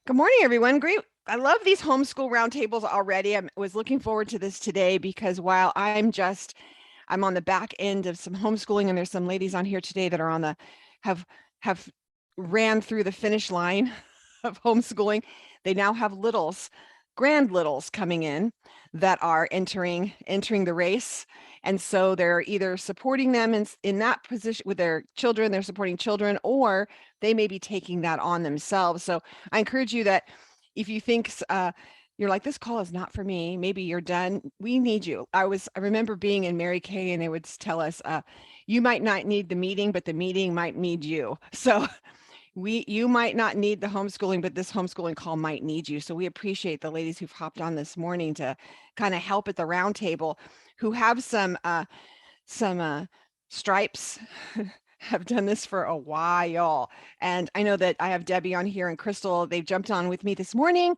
Good morning, everyone. Great. I love these homeschool roundtables already. I was looking forward to this today because while I'm on the back end of some homeschooling, and there's some ladies on here today that are on the have have ran through the finish line of homeschooling. They now have grand littles coming in that are entering the race. And so they're either supporting them in that position with their children, they're supporting children, or they may be taking that on themselves. So I encourage you that if you think you're like, this call is not for me, maybe you're done, we need you. I remember being in Mary Kay, and they would tell us, you might not need the meeting, but the meeting might need you. So you might not need the homeschooling, but this homeschooling call might need you. So we appreciate the ladies who've hopped on this morning to kind of help at the roundtable, who have some stripes, have done this for a while. And I know that I have Debbie on here and Crystal. They've jumped on with me this morning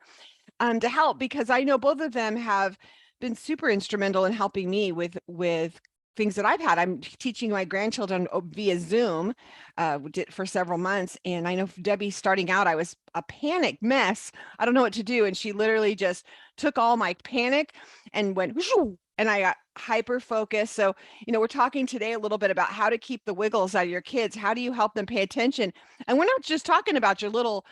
to help, because I know both of them have been super instrumental in helping me with things that I've had. I'm teaching my grandchildren via Zoom for several months. And I know Debbie, starting out, I was a panic mess. I don't know what to do. And she literally just took all my panic and went, whoosh, and I got hyper focused. So, we're talking today a little bit about how to keep the wiggles out of your kids. How do you help them pay attention? And we're not just talking about the little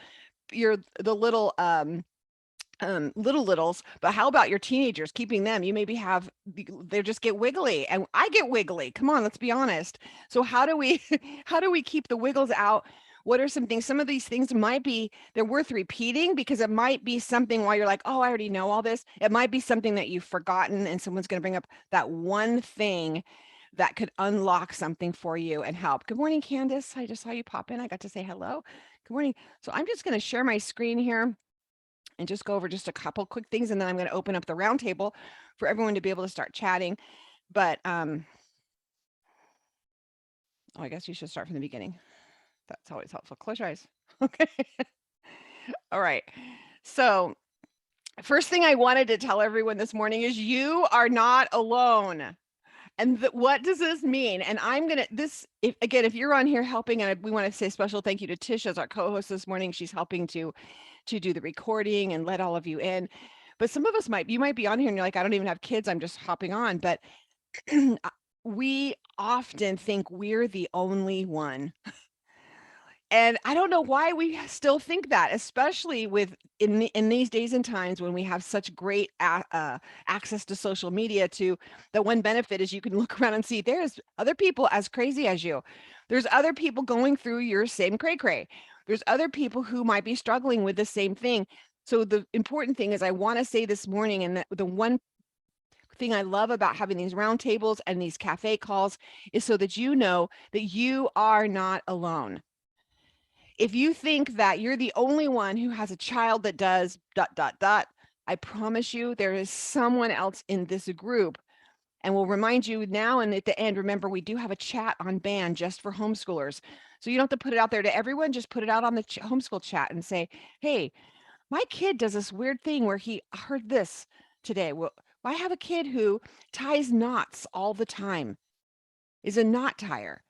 littles, but how about your teenagers, keeping them? You maybe they just get wiggly, and I get wiggly. Come on, let's be honest. So how do we how do we keep the wiggles out? What are some things? Some of these things they're worth repeating, because it might be something while you're like, oh, I already know all this. It might be something that you've forgotten, and someone's going to bring up that one thing that could unlock something for you and help. Good morning, Candace. I just saw you pop in. I got to say hello. Good morning. So I'm just going to share my screen here and just go over just a couple quick things, and then I'm going to open up the roundtable for everyone to be able to start chatting. But I guess you should start from the beginning. That's always helpful. Close your eyes. Okay. All right. So first thing I wanted to tell everyone this morning is you are not alone. And what does this mean? And I'm going to, if you're on here helping, and we want to say special thank you to Tish as our co-host this morning. She's helping to do the recording and let all of you in. But some of us you might be on here and you're like, I don't even have kids, I'm just hopping on. But we often think we're the only one. And I don't know why we still think that, especially in these days and times when we have such great access to social media. To the one benefit is you can look around and see there's other people as crazy as you. There's other people going through your same cray. There's other people who might be struggling with the same thing. So the important thing is, I want to say this morning, and the one thing I love about having these roundtables and these cafe calls is so that you know that you are not alone. If you think that you're the only one who has a child that does ... I promise you there is someone else in this group. And we'll remind you now and at the end, remember, we do have a chat on band just for homeschoolers. So you don't have to put it out there to everyone, just put it out on the homeschool chat and say, hey, my kid does this weird thing where he heard this today. Well, I have a kid who ties knots all the time, is a knot tire.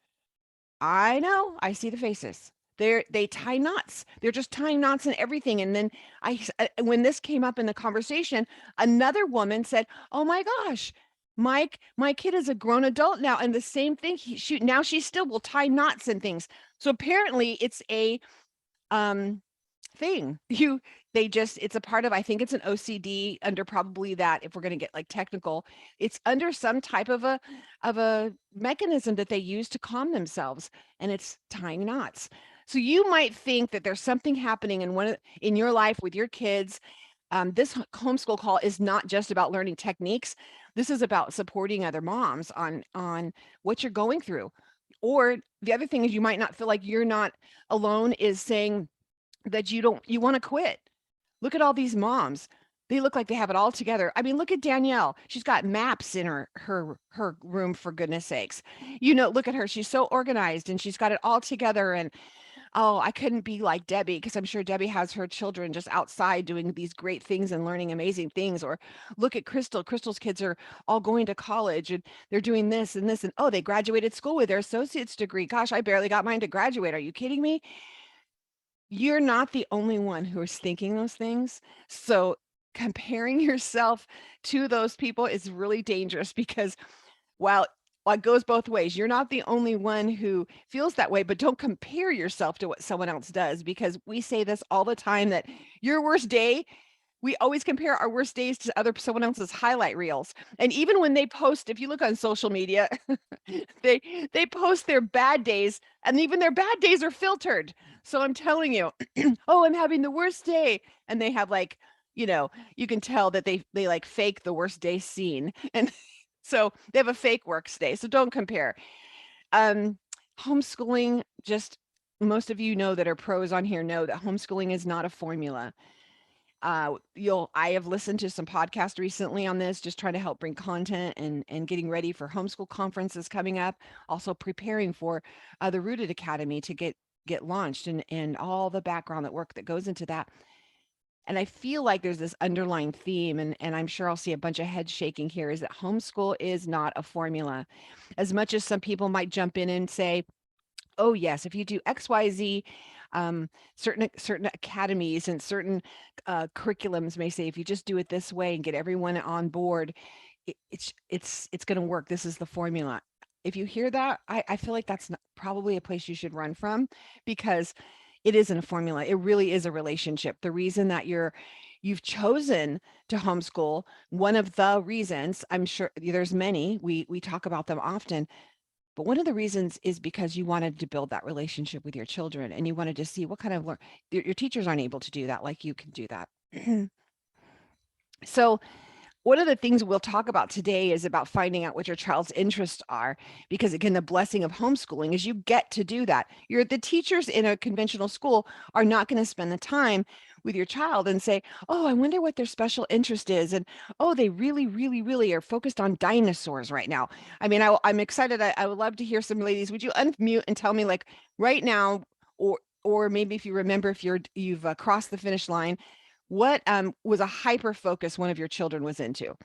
I know, I see the faces. They tie knots. They're just tying knots and everything. And then when this came up in the conversation, another woman said, "Oh my gosh, Mike, my kid is a grown adult now, and the same thing. Now she still will tie knots and things." So apparently, it's a thing. It's a part of, I think it's an OCD under, probably, that if we're going to get like technical, it's under some type of a mechanism that they use to calm themselves, and it's tying knots. So you might think that there's something happening in your life with your kids. This homeschool call is not just about learning techniques. This is about supporting other moms on what you're going through. Or the other thing is, you might not feel like you're not alone, is saying that you want to quit. Look at all these moms. They look like they have it all together. I mean, look at Danielle. She's got maps in her room, for goodness sakes. Look at her. She's so organized and she's got it all together. And oh, I couldn't be like Debbie, because I'm sure Debbie has her children just outside doing these great things and learning amazing things. Or look at Crystal. Crystal's kids are all going to college and they're doing this and this. And oh, they graduated school with their associate's degree. Gosh, I barely got mine to graduate. Are you kidding me? you're not the only one who is thinking those things. So comparing yourself to those people is really dangerous because while it goes both ways, you're not the only one who feels that way, but don't compare yourself to what someone else does because we say this all the time that your worst day, we always compare our worst days to someone else's highlight reels. And even when they post, if you look on social media, they post their bad days, and even their bad days are filtered. So I'm telling you, oh, I'm having the worst day, and they have like, you can tell that they like fake the worst day scene, and so they have a fake work day. So don't compare. Um, Homeschooling, just most of you know that are pros on here know that homeschooling is not a formula. I have listened to some podcasts recently on this, just trying to help bring content and getting ready for homeschool conferences coming up, also preparing for the Rooted Academy to get launched and all the background that work that goes into that. And I feel like there's this underlying theme, and I'm sure I'll see a bunch of head shaking here, is that homeschool is not a formula. As much as some people might jump in and say, oh yes, if you do XYZ, certain academies and certain curriculums may say if you just do it this way and get everyone on board, it's going to work. This is the formula. If you hear that, I feel like that's probably a place you should run from because it isn't a formula. It really is a relationship. The reason that you've chosen to homeschool, one of the reasons, I'm sure there's many, we talk about them often, but one of the reasons is because you wanted to build that relationship with your children and you wanted to see what kind of your teachers aren't able to do that like you can do that. So one of the things we'll talk about today is about finding out what your child's interests are, because again, the blessing of homeschooling is you get to do that. The teachers in a conventional school are not going to spend the time with your child and say, oh, I wonder what their special interest is. And, oh, they really, really, really are focused on dinosaurs right now. I mean, I'm excited. I would love to hear some ladies. Would you unmute and tell me like right now, or maybe if you remember, if you've crossed the finish line, what was a hyper focus one of your children was into?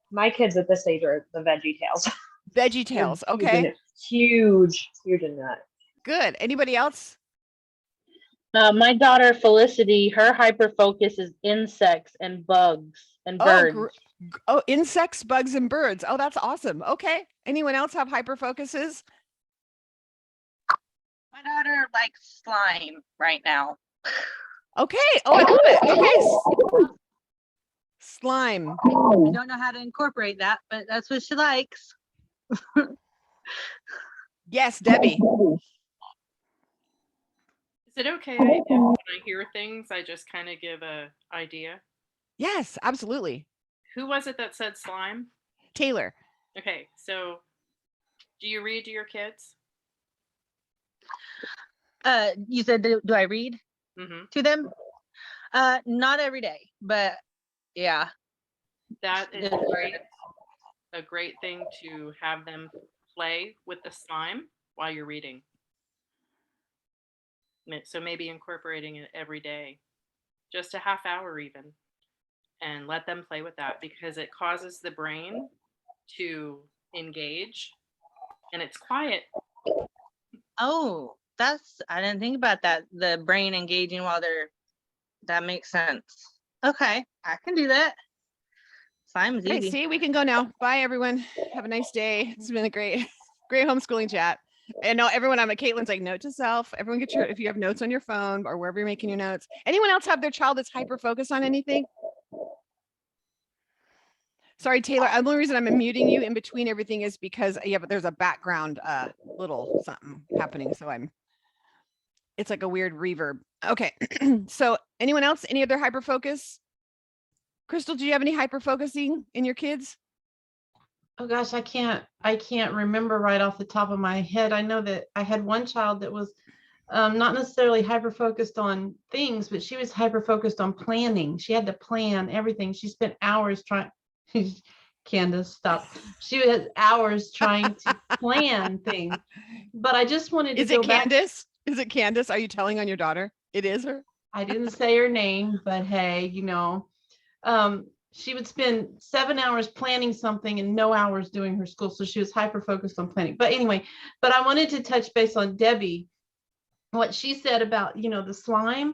My kids at this age are the Veggie Tales. Veggie Tales, okay. Huge in that. Good. Anybody else? My daughter Felicity, her hyper focus is insects and bugs and birds. Oh, insects, bugs, and birds. Oh, that's awesome. Okay. Anyone else have hyper focuses? My daughter likes slime right now. Okay. Oh, I love it. Okay. Slime. I don't know how to incorporate that, but that's what she likes. Yes, Debbie. Is it okay if when I hear things, I just kind of give a idea? Yes, absolutely. Who was it that said slime? Taylor. Okay, so do you read to your kids? You said, do I read to them? Not every day, but yeah. That is a great thing to have them play with the slime while you're reading. So maybe incorporating it every day, just a half hour even, and let them play with that because it causes the brain to engage and it's quiet. Oh, I didn't think about that. The brain engaging while that makes sense. Okay, I can do that. Slime's easy. Okay, see, we can go now. Bye, everyone. Have a nice day. It's been a great homeschooling chat. And no, everyone, I'm at Caitlin's like, note to self. Everyone get if you have notes on your phone or wherever you're making your notes. Anyone else have their child that's hyper focused on anything? Sorry, Taylor. The only reason I'm muting you in between everything is because but there's a background little something happening. So it's like a weird reverb. Okay. So anyone else, any other hyper focus? Crystal, do you have any hyper focusing in your kids? Oh gosh, I can't remember right off the top of my head. I know that I had one child that was not necessarily hyper focused on things, but she was hyper focused on planning. She had to plan everything. She spent hours trying. Candace, stop. She had hours trying to plan things. But I just wanted to go back. Candace? Is it Candace? Are you telling on your daughter? It is her? I didn't say her name, but hey, she would spend 7 hours planning something and no hours doing her school. So she was hyper focused on planning. But anyway, I wanted to touch base on Debbie. what she said about, the slime.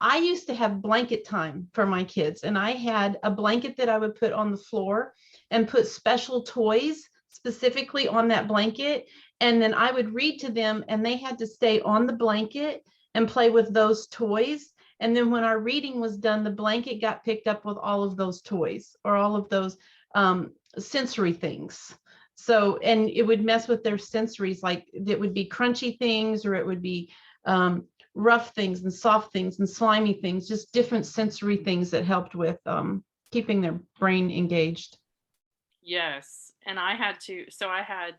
I used to have blanket time for my kids, and I had a blanket that I would put on the floor and put special toys specifically on that blanket. And then I would read to them, and they had to stay on the blanket and play with those toys. And then when our reading was done, the blanket got picked up with all of those toys or all of those sensory things. So, and it would mess with their sensories, like it would be crunchy things, or it would be rough things and soft things and slimy things, just different sensory things that helped with keeping their brain engaged. Yes. And I had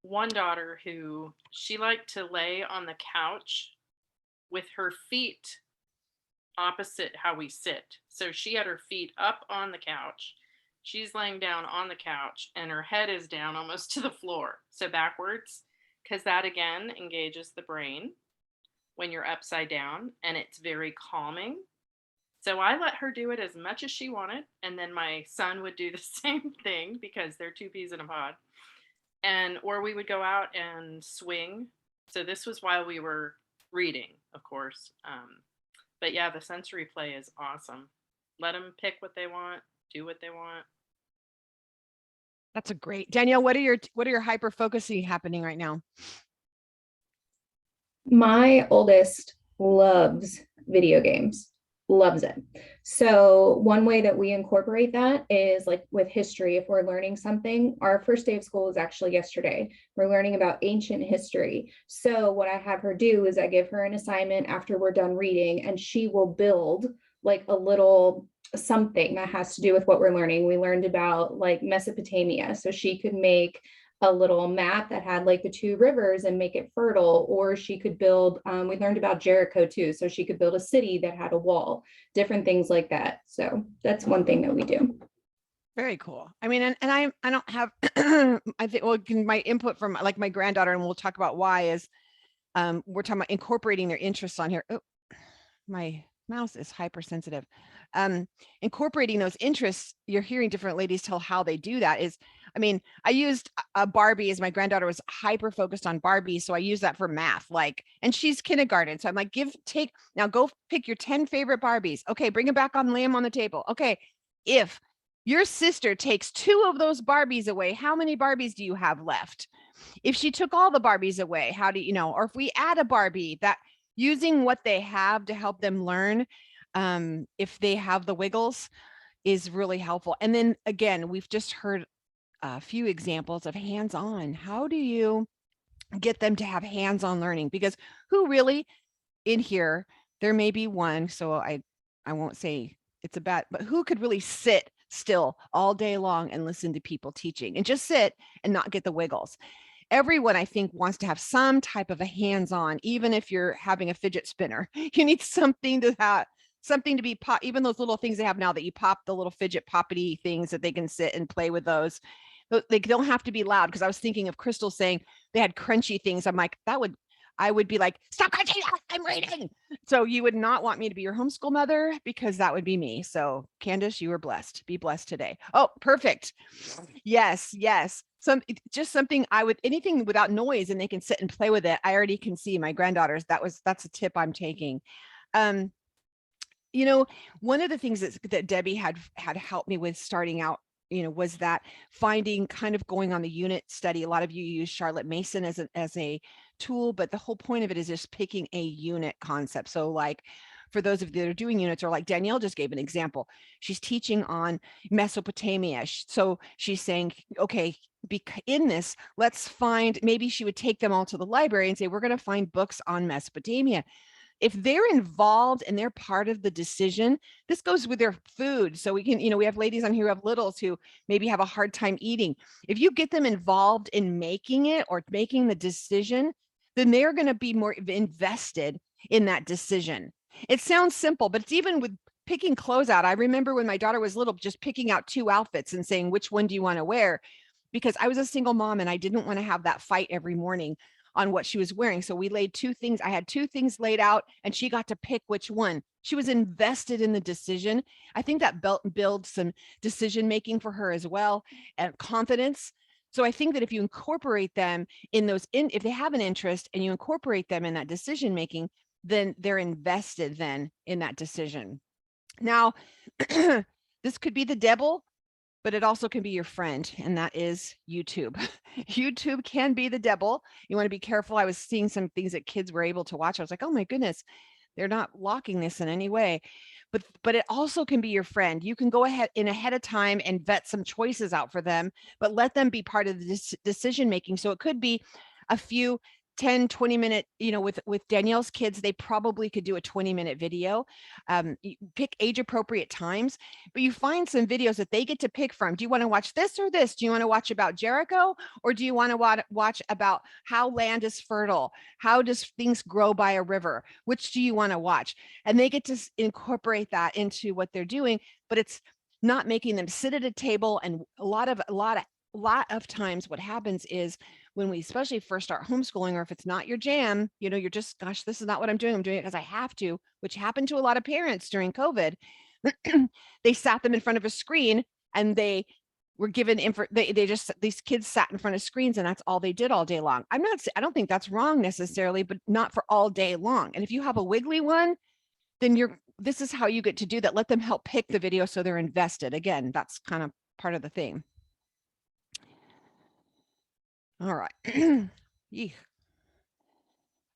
one daughter who she liked to lay on the couch with her feet opposite how we sit. So she had her feet up on the couch. She's laying down on the couch and her head is down almost to the floor. So backwards, because that again engages the brain when you're upside down, and it's very calming. So I let her do it as much as she wanted. And then my son would do the same thing because they're two peas in a pod. Or we would go out and swing. So this was while we were reading, of course. But yeah, the sensory play is awesome. Let them pick what they want, do what they want. That's a great. Danielle, what are your hyper focusing happening right now? My oldest loves video games, loves it. So one way that we incorporate that is like with history. If we're learning something, our first day of school was actually yesterday. We're learning about ancient history. So what I have her do is I give her an assignment after we're done reading, and she will build like a little something that has to do with what we're learning. We learned about like Mesopotamia. So she could make a little map that had like the two rivers and make it fertile, or she could build, we learned about Jericho too. So she could build a city that had a wall, different things like that. So that's one thing that we do. Very cool. I mean, and I don't have, I think, well, my input from like my granddaughter, and we'll talk about why is, we're talking about incorporating their interests on here. Oh, my mouse is hypersensitive. Incorporating those interests, you're hearing different ladies tell how they do that is, I mean, I used a Barbie as my granddaughter was hyper focused on Barbie. So I use that for math, like, and she's kindergarten. So I'm like, now go pick your 10 favorite Barbies. Okay. Bring them back on, lay them on the table. Okay. If your sister takes 2 of those Barbies away, how many Barbies do you have left? If she took all the Barbies away, how do you know? Or if we add a Barbie, that using what they have to help them learn, if they have the wiggles, is really helpful. And then again, we've just heard a few examples of hands-on. How do you get them to have hands-on learning? Because who really in here, there may be one, so I won't say it's a bad, but who could really sit still all day long and listen to people teaching and just sit and not get the wiggles? Everyone, I think, wants to have some type of a hands-on, even if you're having a fidget spinner. You need something to have, something to be pop, even those little things they have now that you pop, the little fidget poppity things that they can sit and play with those. They don't have to be loud, because I was thinking of Crystal saying they had crunchy things. I'm like, I would be like, stop crunching, I'm reading. So you would not want me to be your homeschool mother, because that would be me. So Candace, you were blessed. Be blessed today. Oh, perfect. Yes. Just something anything without noise, and they can sit and play with it. I already can see my granddaughters. That's a tip I'm taking. You know, one of the things that Debbie had helped me with starting out, was that finding, kind of going on the unit study. A lot of you use Charlotte Mason as a tool, but the whole point of it is just picking a unit concept. So like, for those of you that are doing units, or like Danielle just gave an example, she's teaching on Mesopotamia. So she's saying, okay, in this, let's find, maybe she would take them all to the library and say, we're going to find books on Mesopotamia. If they're involved and they're part of the decision, this goes with their food. So we can, we have ladies on here who have littles who maybe have a hard time eating. If you get them involved in making it or making the decision, then they're going to be more invested in that decision. It sounds simple, but it's even with picking clothes out. I remember when my daughter was little, just picking out 2 outfits and saying, which one do you want to wear? Because I was a single mom and I didn't want to have that fight every morning on what she was wearing. So we laid 2 things. I had 2 things laid out and she got to pick which one. She was invested in the decision. I think that builds some decision making for her as well, and confidence. So I think that if you incorporate them in those, if they have an interest and you incorporate them in that decision making, then they're invested then in that decision. Now, this could be the devil, but it also can be your friend, and that is YouTube. YouTube can be the devil. You want to be careful. I was seeing some things that kids were able to watch. I was like, oh my goodness, they're not blocking this in any way. But it also can be your friend. You can go ahead of time and vet some choices out for them, but let them be part of the decision making. So it could be a few 10, 20 minute, with Danielle's kids, they probably could do a 20-minute video. You pick age appropriate times, but you find some videos that they get to pick from. Do you want to watch this or this? Do you want to watch about Jericho, or do you want to watch about how land is fertile? How does things grow by a river? Which do you want to watch? And they get to incorporate that into what they're doing, but it's not making them sit at a table. And a lot of times what happens is, when we especially first start homeschooling, or if it's not your jam, you're just, gosh, this is not what I'm doing. I'm doing it because I have to, which happened to a lot of parents during COVID. They sat them in front of a screen and they were given these kids sat in front of screens and that's all they did all day long. I don't think that's wrong necessarily, but not for all day long. And if you have a Wiggly one, then this is how you get to do that. Let them help pick the video so they're invested. Again, that's kind of part of the thing. All right. Yeesh.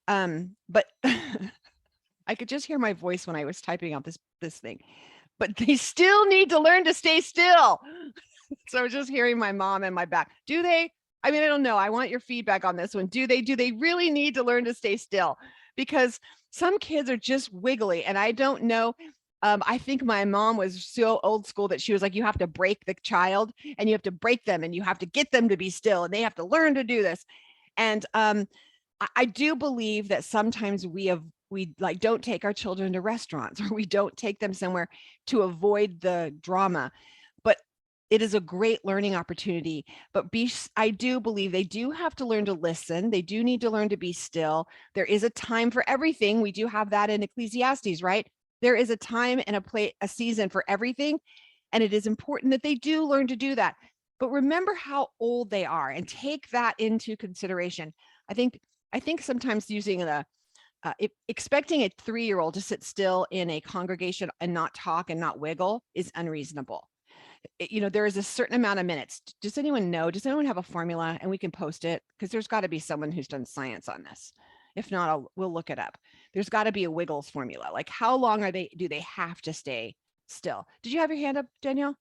But I could just hear my voice when I was typing out this thing. But they still need to learn to stay still. So I was just hearing my mom in my back. Do they? I mean, I don't know. I want your feedback on this one. Do they really need to learn to stay still? Because some kids are just wiggly, and I don't know. I think my mom was so old school that she was like, you have to break the child and you have to break them and you have to get them to be still and they have to learn to do this. And I do believe that sometimes we like don't take our children to restaurants, or we don't take them somewhere to avoid the drama. But it is a great learning opportunity. But I do believe they do have to learn to listen. They do need to learn to be still. There is a time for everything. We do have that in Ecclesiastes, right? There is a time and a season for everything. And it is important that they do learn to do that. But remember how old they are and take that into consideration. I think sometimes using expecting a 3-year-old to sit still in a congregation and not talk and not wiggle is unreasonable. There is a certain amount of minutes. Does anyone know? Does anyone have a formula? And we can post it, because there's got to be someone who's done science on this. If not, we'll look it up. There's got to be a Wiggles formula. Like, how long do they have to stay still? Did you have your hand up, Danielle?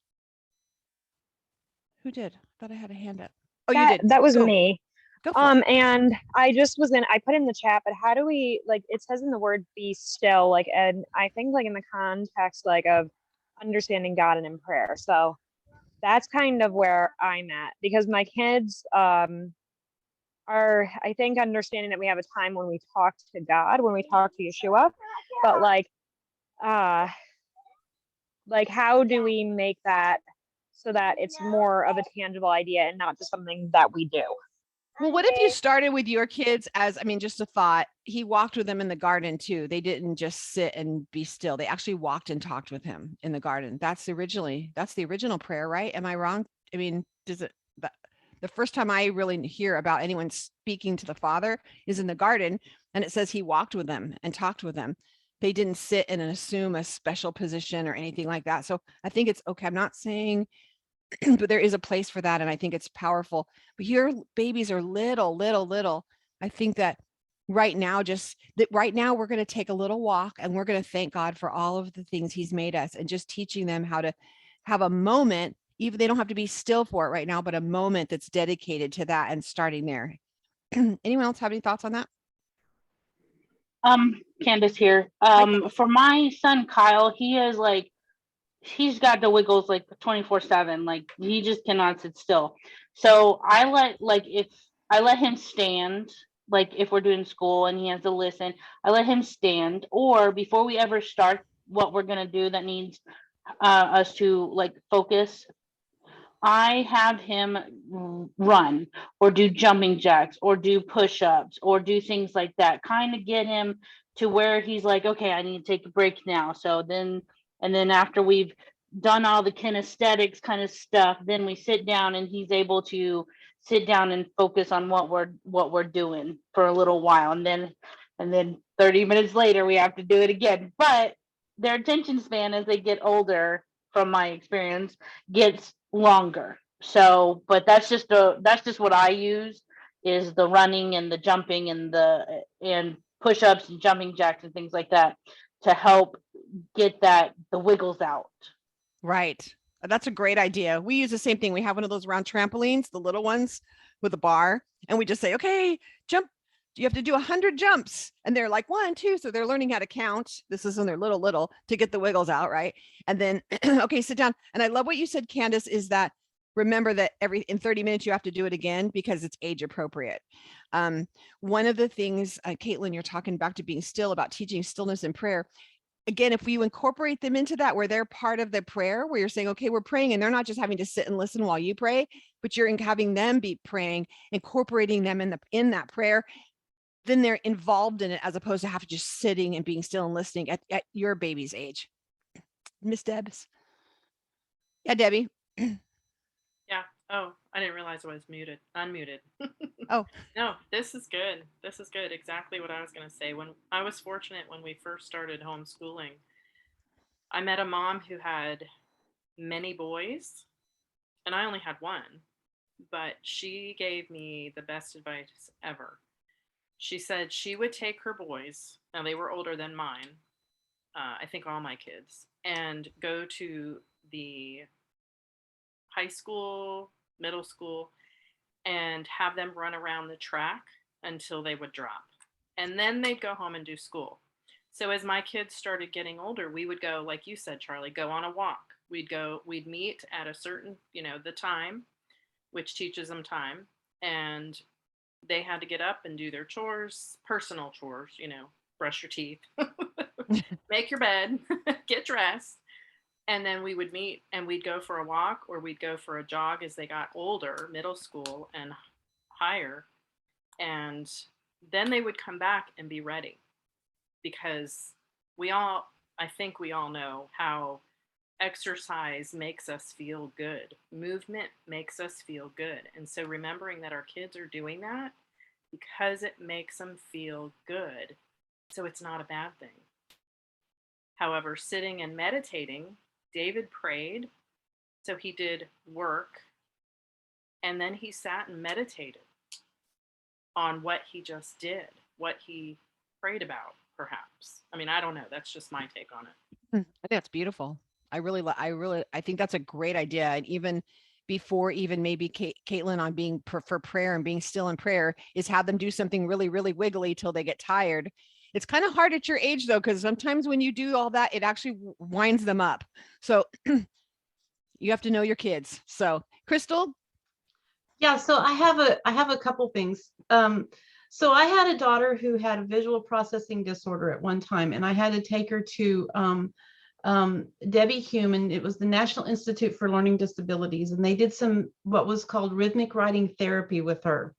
Who did? I thought I had a hand up. Oh, you did. That was Go. me. Go for it. And I put in the chat, but how do we, like, it says in the word be still, like, and I think like in the context, like, of understanding God and in prayer. So that's kind of where I'm at, because my kids are, I think, understanding that we have a time when we talk to God, when we talk to Yeshua, but like how do we make that so that it's more of a tangible idea and not just something that we do? Well, what if you started with your kids as, just a thought, he walked with them in the garden too. They didn't just sit and be still. They actually walked and talked with him in the garden. That's the original prayer, right? Am I wrong? The first time I really hear about anyone speaking to the Father is in the garden, and it says he walked with them and talked with them. They didn't sit and assume a special position or anything like that. So I think it's okay. I'm not saying, but there is a place for that, and I think it's powerful. But your babies are little. I think that right now we're going to take a little walk, and we're going to thank God for all of the things he's made us, and just teaching them how to have a moment. Even they don't have to be still for it right now, but a moment that's dedicated to that, and starting there. Anyone else have any thoughts on that? Candace here. For my son Kyle, he's got the wiggles like 24/7. Like, he just cannot sit still. So if I let him stand, like if we're doing school and he has to listen, I let him stand. Or before we ever start what we're gonna do that needs us to like focus, I have him run or do jumping jacks or do push-ups or do things like that, kind of get him to where he's like, okay, I need to take a break now. So then after we've done all the kinesthetics kind of stuff, then we sit down and he's able to sit down and focus on what we're doing for a little while, and then 30 minutes later we have to do it again. But their attention span as they get older, from my experience, gets longer. So, but that's just what I use, is the running and the jumping and push-ups and jumping jacks and things like that to help get the wiggles out. Right. That's a great idea. We use the same thing. We have one of those round trampolines, the little ones with a bar, and we just say, okay, jump. You have to do 100 jumps. And they're like 1, 2. So they're learning how to count. This is when they're little to get the wiggles out. Right. And then, okay, sit down. And I love what you said, Candace, is that remember that in 30 minutes, you have to do it again because it's age appropriate. One of the things, Caitlin, you're talking back to being still, about teaching stillness and prayer. Again, if we incorporate them into that, where they're part of the prayer, where you're saying, okay, we're praying, and they're not just having to sit and listen while you pray, but you're having them be praying, incorporating them in that prayer, then they're involved in it, as opposed to having just sitting and being still and listening at your baby's age. Miss Debs. Yeah, Debbie. Yeah. Oh, I didn't realize I was unmuted. Oh. No, this is good. This is good. Exactly what I was going to say. When I was fortunate when we first started homeschooling, I met a mom who had many boys, and I only had one, but she gave me the best advice ever. She said she would take her boys, now they were older than mine, I think all my kids, and go to the high school, middle school, and have them run around the track until they would drop. And then they'd go home and do school. So as my kids started getting older, we would go, like you said, Charlie, go on a walk. We'd meet at a certain, the time, which teaches them time. And they had to get up and do their chores, personal chores, brush your teeth, make your bed, get dressed. And then we would meet and we'd go for a walk, or we'd go for a jog as they got older, middle school and higher. And then they would come back and be ready, because I think we all know how exercise makes us feel good. Movement makes us feel good. And so remembering that our kids are doing that because it makes them feel good. So it's not a bad thing. However, sitting and meditating, David prayed, so he did work, and then he sat and meditated on what he just did, what he prayed about, perhaps. I mean, I don't know. That's just my take on it. I think that's beautiful. I think that's a great idea. And even before maybe Caitlin on being for prayer and being still in prayer, is have them do something really, really wiggly till they get tired. It's kind of hard at your age though, because sometimes when you do all that, it actually winds them up. So you have to know your kids. So Crystal. Yeah, so I have a couple things. So I had a daughter who had a visual processing disorder at one time, and I had to take her to Debbie Human. It was the National Institute for Learning Disabilities, and they did what was called rhythmic writing therapy with her.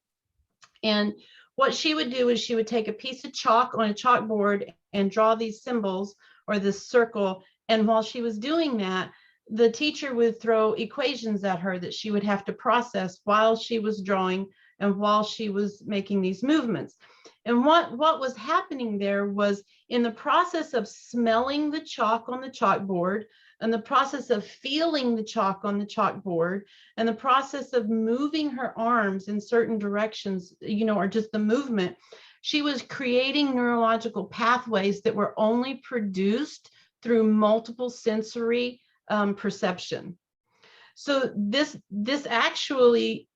And what she would do is she would take a piece of chalk on a chalkboard and draw these symbols, or this circle. And while she was doing that, the teacher would throw equations at her that she would have to process while she was drawing and while she was making these movements. And what was happening there was, in the process of smelling the chalk on the chalkboard, and the process of feeling the chalk on the chalkboard, and the process of moving her arms in certain directions, or just the movement, she was creating neurological pathways that were only produced through multiple sensory perception. So this actually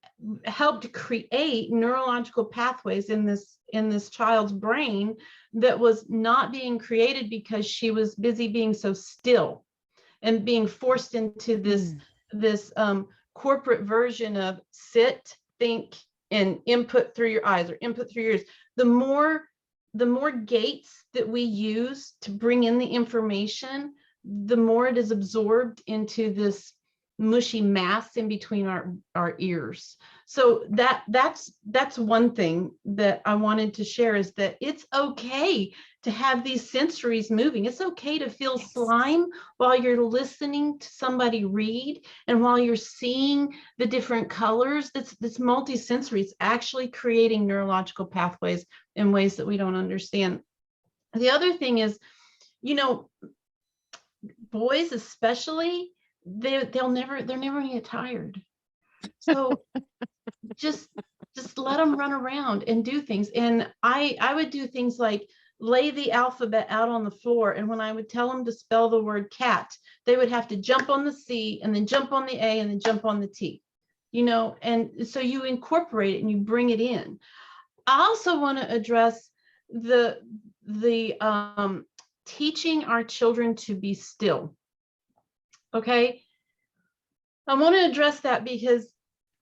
helped create neurological pathways in this child's brain that was not being created because she was busy being so still and being forced into this corporate version of sit, think, and input through your eyes or input through your ears. The more gates that we use to bring in the information, the more it is absorbed into this mushy mass in between our ears. So that's one thing that I wanted to share, is that it's okay to to have these sensories moving. It's okay to feel Yes. slime while you're listening to somebody read and while you're seeing the different colors. That's multi-sensory. It's actually creating neurological pathways in ways that we don't understand. The other thing is, you know, boys especially, they're never gonna get tired. So just let them run around and do things. And I would do things like lay the alphabet out on the floor, and when I would tell them to spell the word cat, they would have to jump on the C and then jump on the A and then jump on the T, you know. And so you incorporate it and you bring it in. I also want to address the teaching our children to be still. Okay, I want to address that because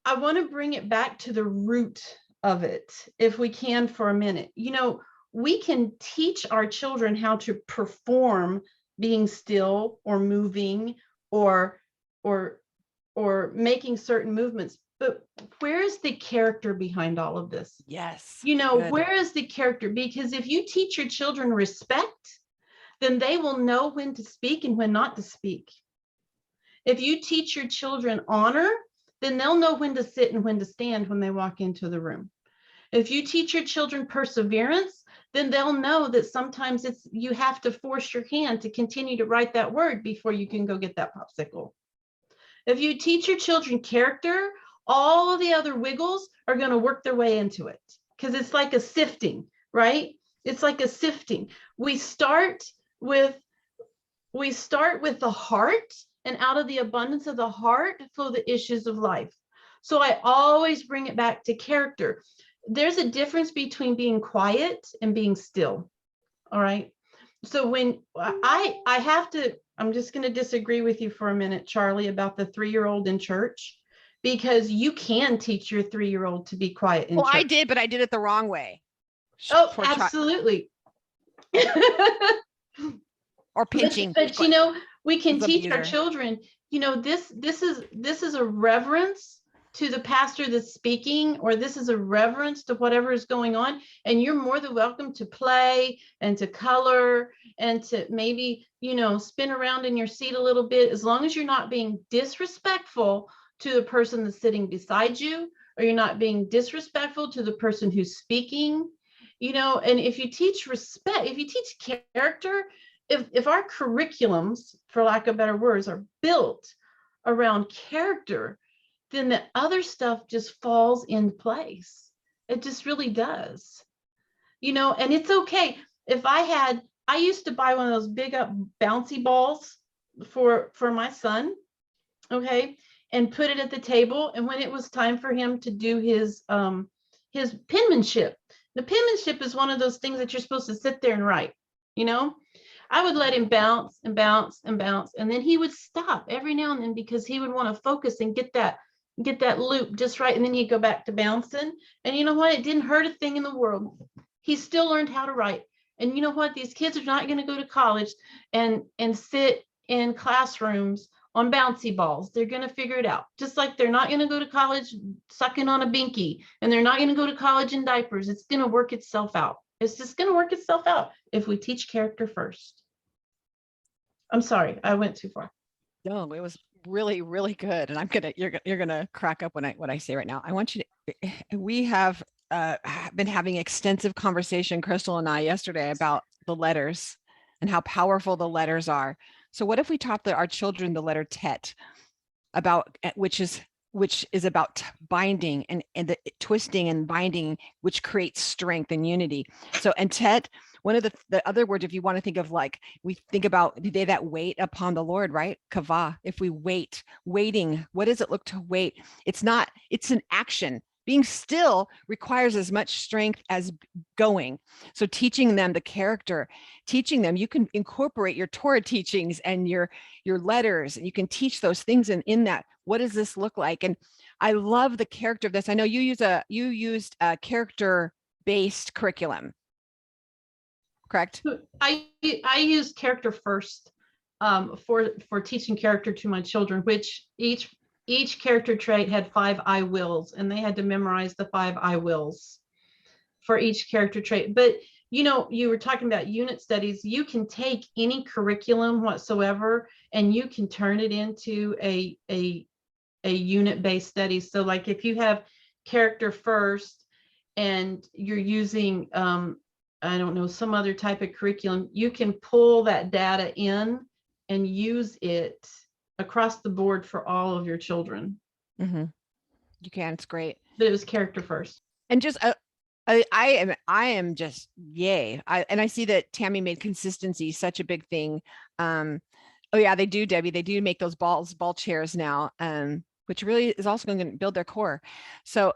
I want to bring it back to the root of it, if we can, for a minute. You know, we can teach our children how to perform being still or moving or making certain movements, but where is the character behind all of this? Yes. You know, Good. where is the character? Because if you teach your children respect, then they will know when to speak and when not to speak. If you teach your children honor, then they'll know when to sit and when to stand when they walk into the room. If you teach your children perseverance, then they'll know that sometimes you have to force your hand to continue to write that word before you can go get that popsicle. If you teach your children character, all of the other wiggles are going to work their way into it, because it's like a sifting, right? It's like a sifting. We start with the heart, and out of the abundance of the heart flow the issues of life. So I always bring it back to character. There's a difference between being quiet and being still. All right. So when I have to, I'm just going to disagree with you for a minute, Charlie, about the 3-year-old in church, because you can teach your 3-year-old to be quiet in Well, church. I did, but I did it the wrong way. Oh, For absolutely. or pinching. But you know, we can As a teach our abuser. children, you know, this is a reverence to the pastor that's speaking, or this is a reverence to whatever is going on, and you're more than welcome to play and to color and to maybe, you know, spin around in your seat a little bit, as long as you're not being disrespectful to the person that's sitting beside you, or you're not being disrespectful to the person who's speaking, you know. And if you teach respect, if you teach character, if our curriculums, for lack of better words, are built around character, then the other stuff just falls in place. It just really does, you know. And it's okay. If I used to buy one of those big up bouncy balls for my son, okay, and put it at the table. And when it was time for him to do his penmanship, the penmanship is one of those things that you're supposed to sit there and write, you know. I would let him bounce and bounce and bounce, and then he would stop every now and then because he would want to focus and get that loop just right, and then he'd go back to bouncing. And you know what? It didn't hurt a thing in the world. He still learned how to write. And you know what? These kids are not going to go to college and sit in classrooms on bouncy balls. They're going to figure it out. Just like they're not going to go to college sucking on a binky, and they're not going to go to college in diapers. It's going to work itself out. It's just going to work itself out if we teach character first. I'm sorry, I went too far. No, it was really, really good. And you're gonna crack up what I say right now. I want you to, we have been having extensive conversation, Crystal and I, yesterday about the letters and how powerful the letters are. So what if we taught our children the letter Tet, which is about binding and the twisting and binding, which creates strength and unity. So, and Tet, one of the other words, if you want to think of, like, we think about they that wait upon the Lord, right? Kavah. If we waiting, what does it look to wait? It's an action. Being still requires as much strength as going. So teaching them the character, teaching them, you can incorporate your Torah teachings and your letters, and you can teach those things in that. What does this look like? And I love the character of this. I know you used a character-based curriculum, correct? I use character first for teaching character to my children, which each character trait had 5 I wills, and they had to memorize the 5 I wills for each character trait. But you know, you were talking about unit studies. You can take any curriculum whatsoever and you can turn it into a unit-based study. So like if you have character first and you're using I don't know, some other type of curriculum, you can pull that data in and use it across the board for all of your children. Mm-hmm. You can. It's great. But it was character first. And just I am just yay. I see that Tammy made consistency such a big thing. Oh yeah, they do, Debbie. They do make those ball chairs now, which really is also going to build their core. So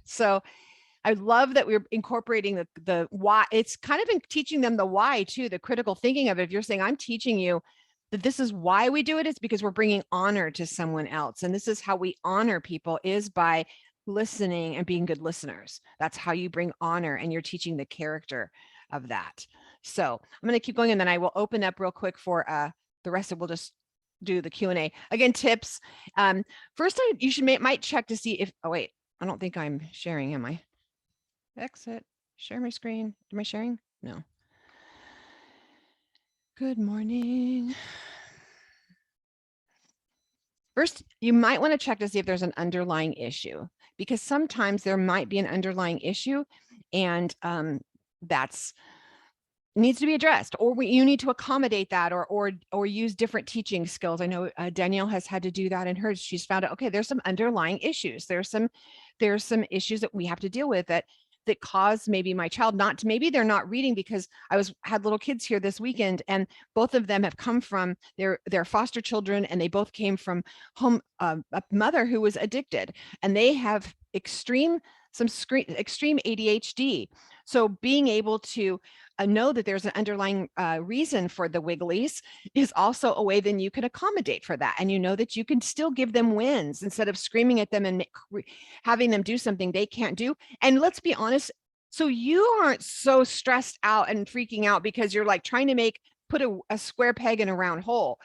so I love that we're incorporating the why. It's kind of teaching them the why too, the critical thinking of it. If you're saying I'm teaching you that this is why we do it, it's because we're bringing honor to someone else, and this is how we honor people is by listening and being good listeners. That's how you bring honor, and you're teaching the character of that. So I'm going to keep going, and then I will open up real quick for the rest of, we'll just do the Q&A. Again, tips. First, you might check to see if, oh wait, I don't think I'm sharing, am I? Exit, share my screen. Am I sharing? No. Good morning. First, you might want to check to see if there's an underlying issue, because sometimes there might be an underlying issue and that's needs to be addressed, or you need to accommodate that or use different teaching skills. I know Danielle has had to do that in hers. She's found out, okay, there's some underlying issues. There's some issues that we have to deal with that cause maybe my child not to, maybe they're not reading, because I had little kids here this weekend, and both of them have come from their foster children, and they both came from home, a mother who was addicted, and they have extreme ADHD. So being able to know that there's an underlying reason for the wigglies is also a way then you can accommodate for that. And you know that you can still give them wins instead of screaming at them and having them do something they can't do. And let's be honest, so you aren't so stressed out and freaking out because you're like trying to put a square peg in a round hole.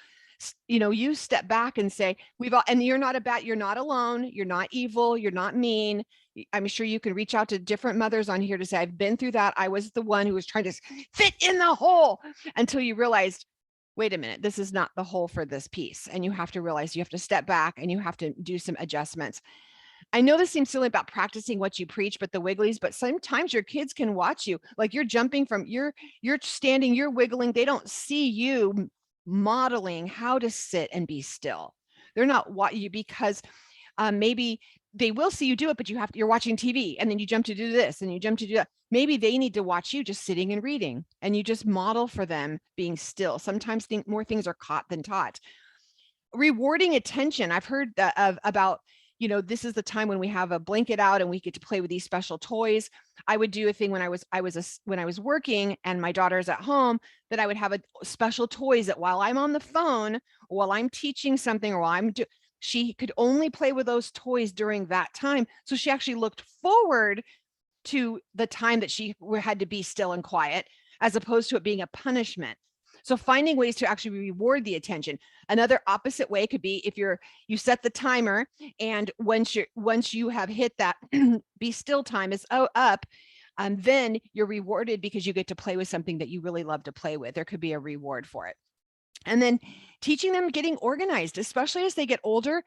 You know, you step back and say, and you're not alone. You're not evil. You're not mean. I'm sure you can reach out to different mothers on here to say, I've been through that. I was the one who was trying to fit in the hole, until you realized, wait a minute, this is not the hole for this piece. And you have to realize you have to step back and you have to do some adjustments. I know this seems silly about practicing what you preach, but the wigglies, but sometimes your kids can watch you, like you're jumping from, you're standing, you're wiggling. They don't see you modeling how to sit and be still. They're not what you, because maybe they will see you do it, but you're watching TV and then you jump to do this and you jump to do that. Maybe they need to watch you just sitting and reading, and you just model for them being still. Sometimes more things are caught than taught. Rewarding attention. I've heard about, you know, this is the time when we have a blanket out and we get to play with these special toys. I would do a thing when I was working and my daughter's at home, that I would have a special toys that while I'm on the phone, or while I'm teaching something, or while she could only play with those toys during that time. So she actually looked forward to the time that she had to be still and quiet, as opposed to it being a punishment. So finding ways to actually reward the attention. Another opposite way could be if you set the timer, and once you have hit that be still time is up, then you're rewarded because you get to play with something that you really love to play with. There could be a reward for it. And then teaching them getting organized, especially as they get older,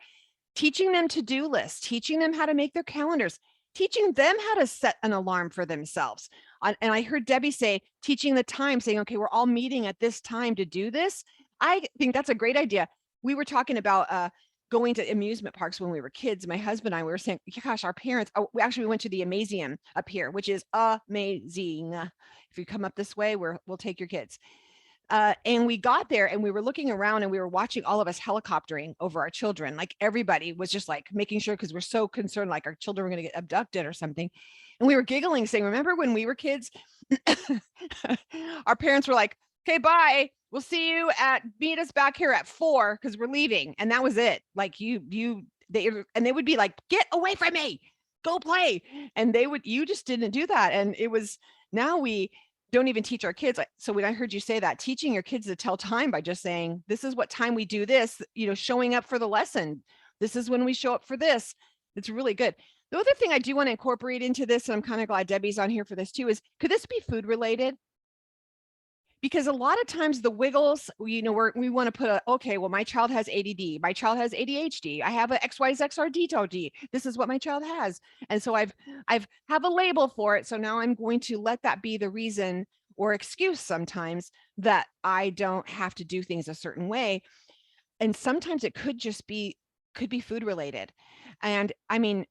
teaching them to-do lists, teaching them how to make their calendars, teaching them how to set an alarm for themselves. And I heard Debbie say, teaching the time, saying, okay, we're all meeting at this time to do this. I think that's a great idea. We were talking about going to amusement parks when we were kids. My husband and I, we were saying, gosh, our parents, we went to the Amazium up here, which is amazing. If you come up this way, we'll take your kids. And we got there and we were looking around and we were watching all of us helicoptering over our children. Like everybody was just like making sure, because we're so concerned, like our children were going to get abducted or something. And we were giggling, saying, remember when we were kids? Our parents were like, okay, bye. We'll see you meet us back here at 4 because we're leaving. And that was it. Like they would be like, get away from me, go play. And you just didn't do that. And it was, now we don't even teach our kids. So when I heard you say that, teaching your kids to tell time by just saying, this is what time we do this, showing up for the lesson. This is when we show up for this. It's really good. The other thing I do want to incorporate into this, and I'm kind of glad Debbie's on here for this too, is could this be food related? Because a lot of times the wiggles, we want to put okay, well, my child has ADD, my child has ADHD, I have a XYZXRD. This is what my child has. And so I've have a label for it. So now I'm going to let that be the reason or excuse sometimes that I don't have to do things a certain way. And sometimes it could be food related. And I mean,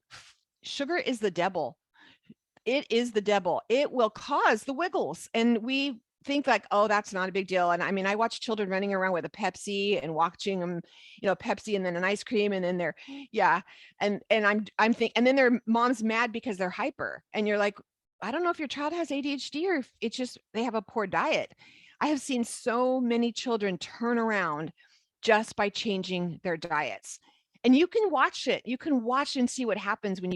sugar is the devil. It is the devil. It will cause the wiggles. And we think like, oh, that's not a big deal. And I mean, I watch children running around with a Pepsi and watching them, Pepsi and then an ice cream. And then they're, yeah. And I'm thinking, and then their mom's mad because they're hyper. And you're like, I don't know if your child has ADHD or if it's just, they have a poor diet. I have seen so many children turn around just by changing their diets. And you can watch it. You can watch and see what happens when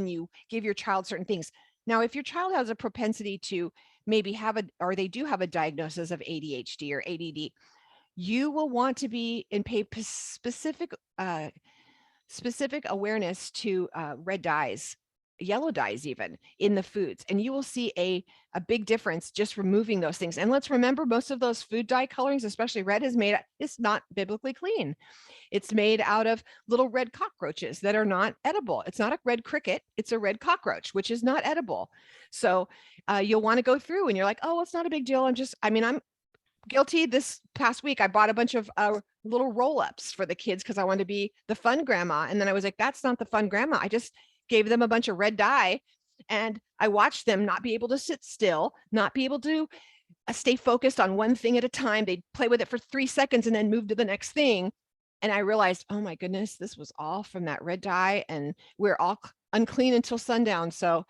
you give your child certain things. Now, if your child has a propensity to maybe or they do have a diagnosis of ADHD or ADD, you will want to be and pay specific awareness to red dyes, yellow dyes even in the foods. And you will see a big difference just removing those things. And let's remember, most of those food dye colorings, especially red, it's not biblically clean. It's made out of little red cockroaches that are not edible. It's not a red cricket. It's a red cockroach, which is not edible. So you'll want to go through and you're like, oh, it's not a big deal. I'm guilty. This past week, I bought a bunch of little roll-ups for the kids because I wanted to be the fun grandma. And then I was like, that's not the fun grandma. I just gave them a bunch of red dye and I watched them not be able to sit still, not be able to stay focused on one thing at a time. They'd play with it for 3 seconds and then move to the next thing. And I realized, oh my goodness, this was all from that red dye and we're all unclean until sundown. So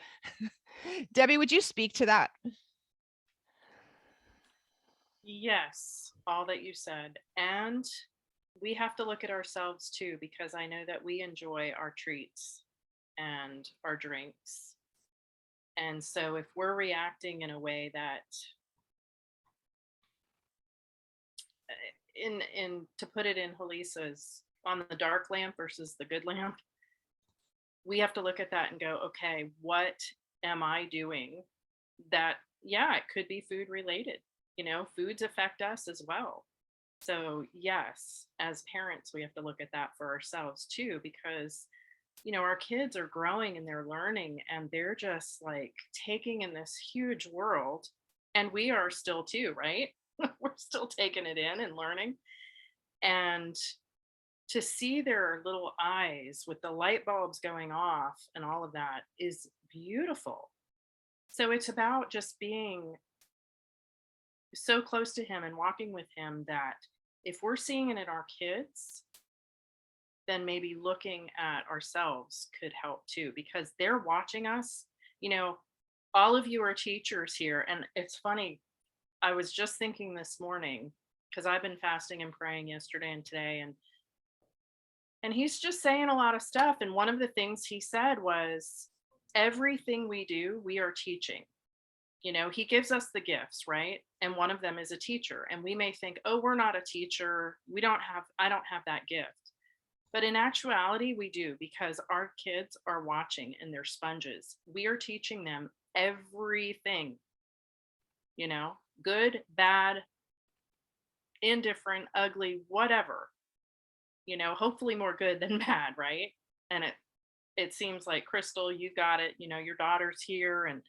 Debbie, would you speak to that? Yes, all that you said. And we have to look at ourselves too, because I know that we enjoy our treats and our drinks. And so if we're reacting in a way that in to put it in Halisa's, on the dark lamp versus the good lamp, we have to look at that and go, okay, what am I doing that, yeah, it could be food related. Foods affect us as well. So yes, as parents, we have to look at that for ourselves too, because our kids are growing and they're learning and they're just like taking in this huge world, and we are still too, right? We're still taking it in and learning. And to see their little eyes with the light bulbs going off and all of that is beautiful. So it's about just being so close to him and walking with him that if we're seeing it in our kids, then maybe looking at ourselves could help too, because they're watching us. All of you are teachers here. And it's funny, I was just thinking this morning, because I've been fasting and praying yesterday and today, and he's just saying a lot of stuff. And one of the things he said was, everything we do, we are teaching. He gives us the gifts, right? And one of them is a teacher. And we may think, oh, we're not a teacher. I don't have that gift. But in actuality, we do, because our kids are watching and they're sponges. We are teaching them everything, good, bad, indifferent, ugly, whatever, hopefully more good than bad, right? And it seems like, Crystal, you got it, your daughter's here, and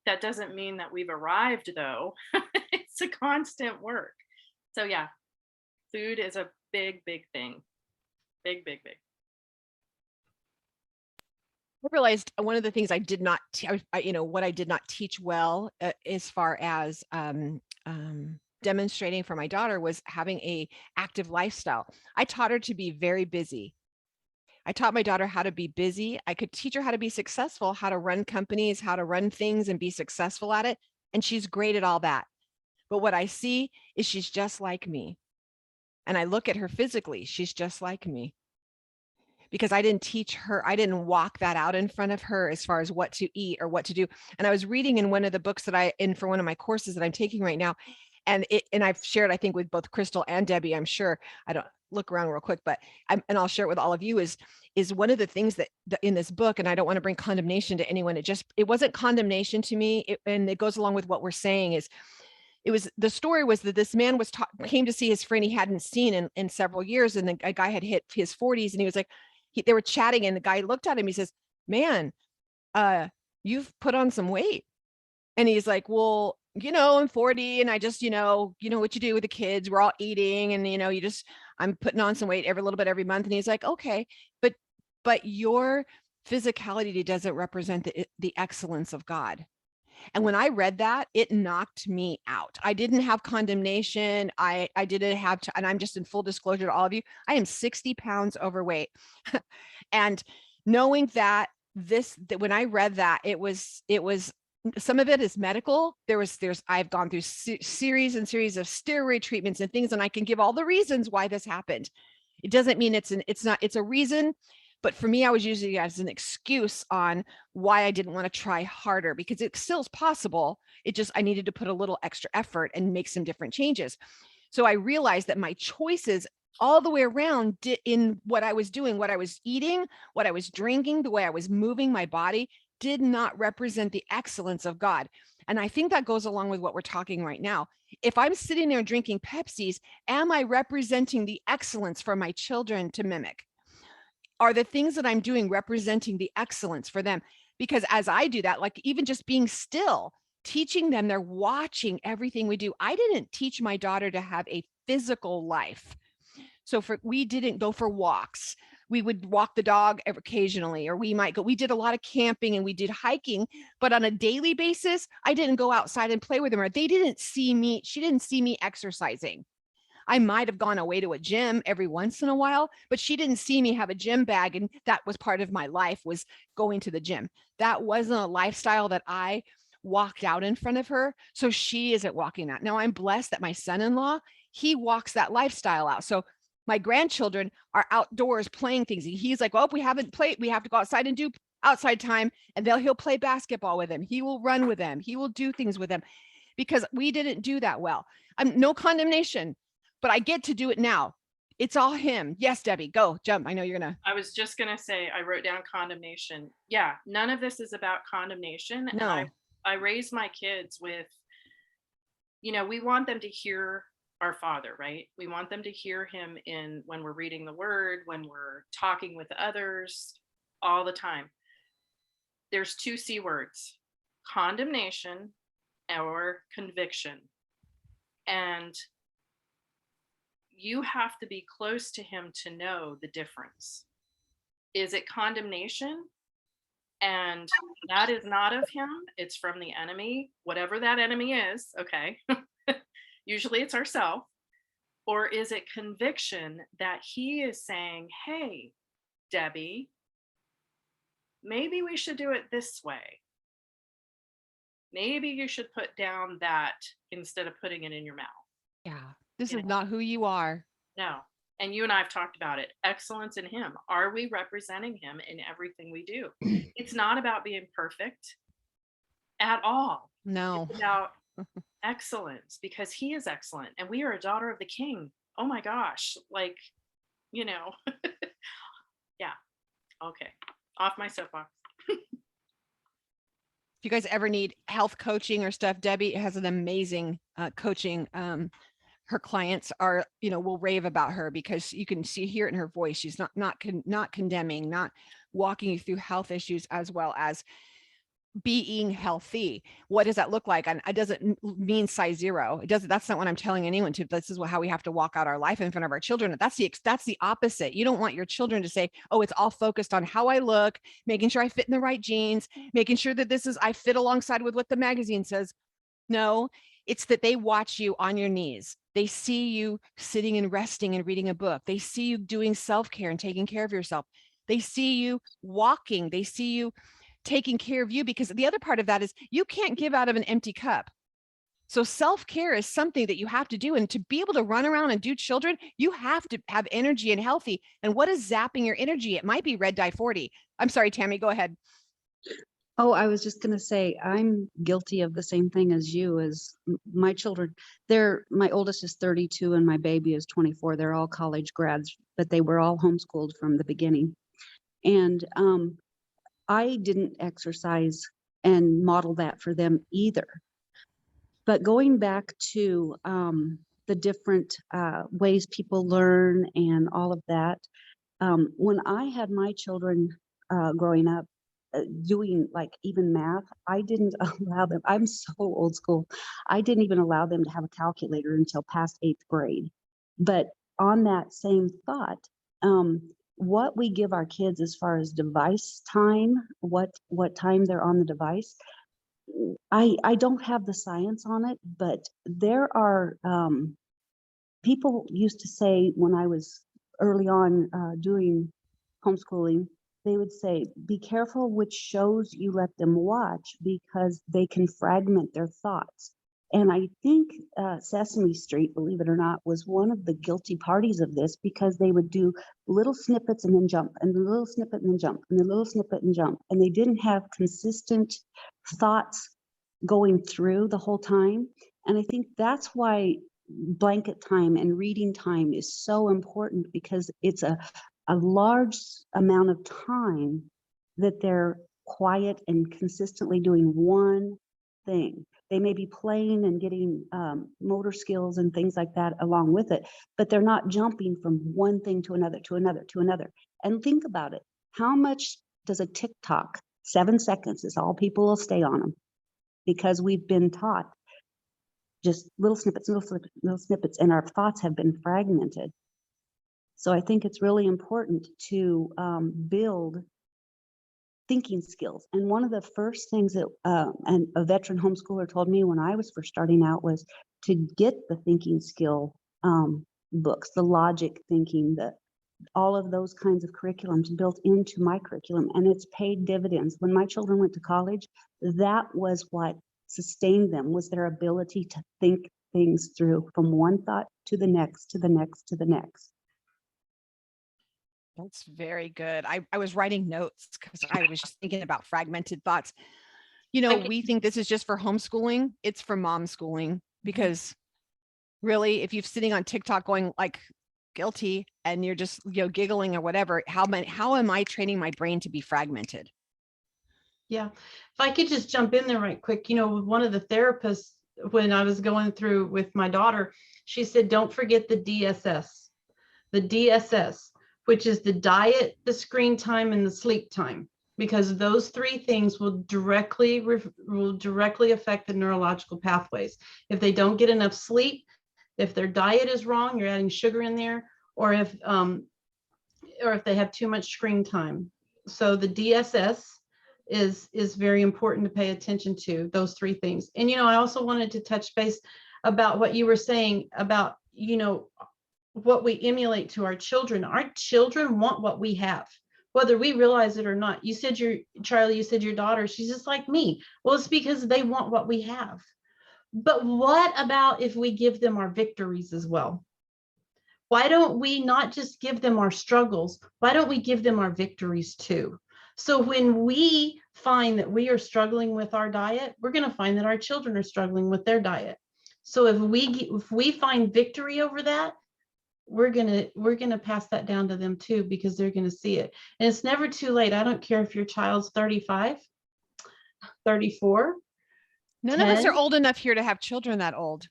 that doesn't mean that we've arrived though. It's a constant work. So yeah, food is a big thing. Big. I realized one of the things I did not, what I did not teach well as far as demonstrating for my daughter was having a active lifestyle. I taught her to be very busy. I taught my daughter how to be busy. I could teach her how to be successful, how to run companies, how to run things and be successful at it. And she's great at all that. But what I see is she's just like me. And I look at her physically, she's just like me. Because I didn't teach her, I didn't walk that out in front of her as far as what to eat or what to do. And I was reading in one of the books for one of my courses that I'm taking right now. And I've shared, I think, with both Crystal and Debbie, I'm sure, look around real quick, but and I'll share it with all of you is one of the things that in this book, and I don't want to bring condemnation to anyone. It wasn't condemnation to me. And it goes along with what we're saying is, the story was that this man came to see his friend he hadn't seen in several years. And a guy had hit his 40s, and he was like, they were chatting, and the guy looked at him. He says, man, you've put on some weight. And he's like, well, I'm 40 and I just, what you do with the kids, we're all eating and, I'm putting on some weight every little bit every month. And he's like, okay, but your physicality doesn't represent the excellence of God. And when I read that, it knocked me out. I didn't have condemnation. I didn't have to, and I'm just in full disclosure to all of you, I am 60 pounds overweight. And knowing that when I read that, it was some of it is medical. I've gone through series and series of steroid treatments and things, and I can give all the reasons why this happened. It doesn't mean it's a reason, but for me, I was using it as an excuse on why I didn't want to try harder, because it still is possible. I needed to put a little extra effort and make some different changes. So I realized that my choices all the way around in what I was doing, what I was eating, what I was drinking, the way I was moving my body, did not represent the excellence of God. And I think that goes along with what we're talking right now. If I'm sitting there drinking Pepsis, am I representing the excellence for my children to mimic? Are the things that I'm doing representing the excellence for them? Because as I do that, like even just being still, teaching them, they're watching everything we do. I didn't teach my daughter to have a physical life. So we didn't go for walks. We would walk the dog occasionally, or we did a lot of camping and we did hiking, but on a daily basis, I didn't go outside and play with them, or she didn't see me exercising. I might have gone away to a gym every once in a while, but she didn't see me have a gym bag. And that was part of my life, was going to the gym. That wasn't a lifestyle that I walked out in front of her. So she isn't walking that. Now I'm blessed that my son-in-law, he walks that lifestyle out. So my grandchildren are outdoors playing things. He's like, well, if we haven't played, we have to go outside and do outside time, and he'll play basketball with them. He will run with them. He will do things with them, because we didn't do that well. No condemnation, but I get to do it now. It's all him. Yes, Debbie, go jump. I know you're gonna. I was just gonna say, I wrote down condemnation. Yeah, none of this is about condemnation. No. And I raised my kids with, we want them to hear our Father, right? We want them to hear him when we're reading the word, when we're talking with others, all the time. There's 2 C words: condemnation or conviction. And you have to be close to him to know the difference. Is it condemnation? And that is not of him. It's from the enemy, whatever that enemy is. Okay. Usually it's ourselves. Or is it conviction that he is saying, hey, Debbie, maybe we should do it this way. Maybe you should put down that instead of putting it in your mouth. Yeah, this is not who you are. No. And you and I have talked about it. Excellence in him. Are we representing him in everything we do? It's not about being perfect at all. No. It's about excellence, because he is excellent and we are a daughter of the king. Oh my gosh. Yeah. Okay. Off my soapbox. If you guys ever need health coaching or stuff, Debbie has an amazing coaching. Her clients are, will rave about her, because you can hear it in her voice. She's not condemning, not walking you through health issues, as well as being healthy. What does that look like? And it doesn't mean size 0. That's not what I'm telling anyone to. This is how we have to walk out our life in front of our children. That's the opposite. You don't want your children to say, oh, it's all focused on how I look, making sure I fit in the right jeans, making sure that I fit alongside with what the magazine says. No, it's that they watch you on your knees. They see you sitting and resting and reading a book. They see you doing self-care and taking care of yourself. They see you walking. They see you taking care of you, because the other part of that is you can't give out of an empty cup. So self-care is something that you have to do. And to be able to run around and do children, you have to have energy and healthy. And what is zapping your energy? It might be red dye 40. I'm sorry, Tammy, go ahead. Oh, I was just going to say, I'm guilty of the same thing as you, as my children. My oldest is 32 and my baby is 24. They're all college grads, but they were all homeschooled from the beginning. And I didn't exercise and model that for them either. But going back to the different ways people learn and all of that, when I had my children growing up, doing like even math, I didn't allow them. I'm so old school. I didn't even allow them to have a calculator until past 8th grade. But on that same thought, what we give our kids as far as device time, what time they're on the device, I don't have the science on it, but there are people used to say when I was early on doing homeschooling, they would say, be careful which shows you let them watch because they can fragment their thoughts. And I think Sesame Street, believe it or not, was one of the guilty parties of this because they would do little snippets and then jump, and a little snippet and then jump, and a little snippet and jump. And they didn't have consistent thoughts going through the whole time. And I think that's why blanket time and reading time is so important, because it's a large amount of time that they're quiet and consistently doing one thing. They may be playing and getting motor skills and things like that along with it, but they're not jumping from one thing to another, to another, to another. And think about it. How much does a TikTok, 7 seconds is all people will stay on them, because we've been taught just little snippets, little snippets, and our thoughts have been fragmented. So I think it's really important to build thinking skills. And one of the first things that and a veteran homeschooler told me when I was first starting out was to get the thinking skill books, the logic thinking, all of those kinds of curriculums built into my curriculum, and it's paid dividends. When my children went to college, that was what sustained them, was their ability to think things through from one thought to the next, to the next, to the next. That's very good. I was writing notes because I was just thinking about fragmented thoughts. You know, we think this is just for homeschooling. It's for mom schooling, because really, if you're sitting on TikTok going like guilty and you're just, giggling or whatever, how am I training my brain to be fragmented? Yeah. If I could just jump in there right quick, one of the therapists, when I was going through with my daughter, she said, don't forget the DSS, which is the diet, the screen time, and the sleep time, because those 3 things will directly affect the neurological pathways. If they don't get enough sleep, if their diet is wrong, you're adding sugar in there, or if they have too much screen time. So the DSS is very important to pay attention to, those 3 things. And I also wanted to touch base about what you were saying about what we emulate to our children. Our children want what we have, whether we realize it or not. You said Charlie, you said your daughter, she's just like me. Well, it's because they want what we have. But what about if we give them our victories as well? Why don't we not just give them our struggles? Why don't we give them our victories too? So when we find that we are struggling with our diet, we're going to find that our children are struggling with their diet. So if we find victory over that, we're gonna pass that down to them too, because they're going to see it. And it's never too late. I don't care if your child's 35, 34. None 10. of us are old enough here to have children that old.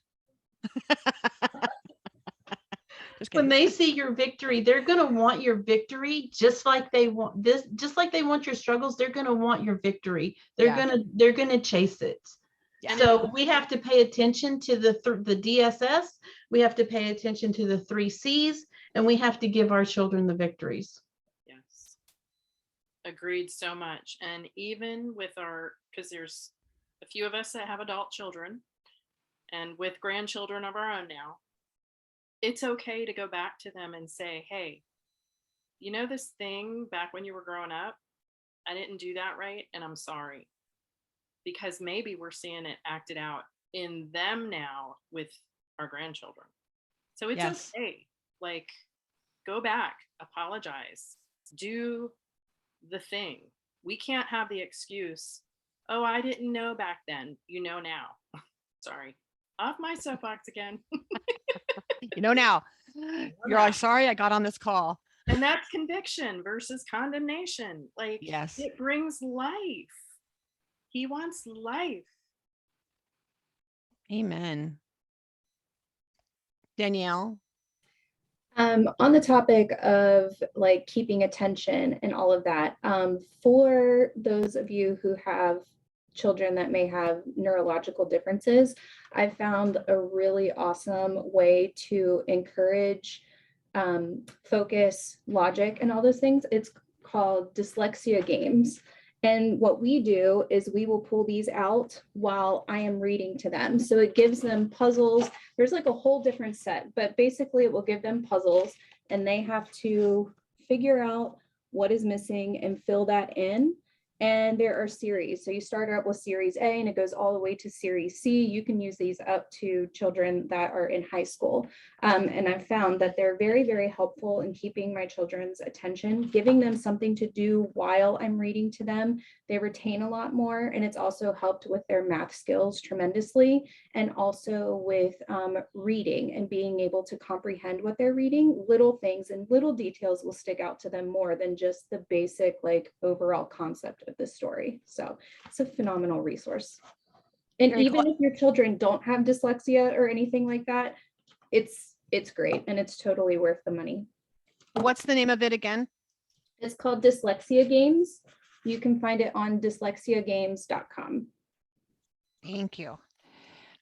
When they see your victory, they're going to want your victory just like they want this, just like they want your struggles. They're going to want your victory. They're going to chase it. Yeah. So we have to pay attention to the DSS. We have to pay attention to the 3 C's, and we have to give our children the victories. Yes. Agreed so much. And even with because there's a few of us that have adult children and with grandchildren of our own now, it's okay to go back to them and say, hey, this thing back when you were growing up, I didn't do that right, and I'm sorry. Because maybe we're seeing it acted out in them now with our grandchildren. So it's okay. Like, go back, apologize, do the thing. We can't have the excuse Oh, I didn't know back then. You know now. Sorry. Off my soapbox again. You know now. You're now. like, sorry, I got on this call. And that's conviction versus condemnation. Like, Yes. it brings life. He wants life. Amen. Danielle. On the topic of like keeping attention and all of that, for those of you who have children that may have neurological differences, I found a really awesome way to encourage focus, logic, and all those things. It's called dyslexia games. And what we do is we will pull these out while I am reading to them. So it gives them puzzles. There's like a whole different set, but basically it will give them puzzles and they have to figure out what is missing and fill that in. And there are series. So you start out with series A and it goes all the way to series C. You can use these up to children that are in high school. And I've found that they're very, very helpful in keeping my children's attention, giving them something to do while I'm reading to them. They retain a lot more, and it's also helped with their math skills tremendously, and also with reading and being able to comprehend what they're reading. Little things and little details will stick out to them more than just the basic like overall concept of the story. So it's a phenomenal resource. And Very even cool. if your children don't have dyslexia or anything like that, it's great and it's totally worth the money. What's the name of it again? It's called Dyslexia Games. You can find it on dyslexiagames.com. Thank you.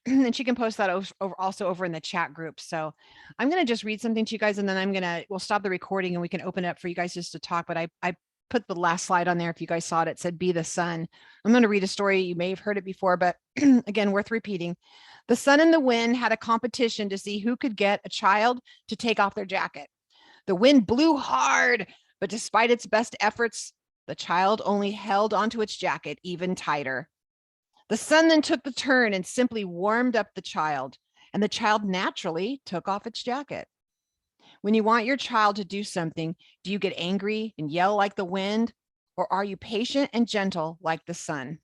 And she can post that also over in the chat group. So I'm going to just read something to you guys and then we'll stop the recording and we can open it up for you guys just to talk. But I put the last slide on there. If you guys saw it, it said, be the sun. I'm going to read a story. You may have heard it before, but again, worth repeating. The sun and the wind had a competition to see who could get a child to take off their jacket. The wind blew hard, but despite its best efforts, the child only held onto its jacket even tighter. The sun then took the turn and simply warmed up the child, and the child naturally took off its jacket. When you want your child to do something, do you get angry and yell like the wind, or are you patient and gentle like the sun?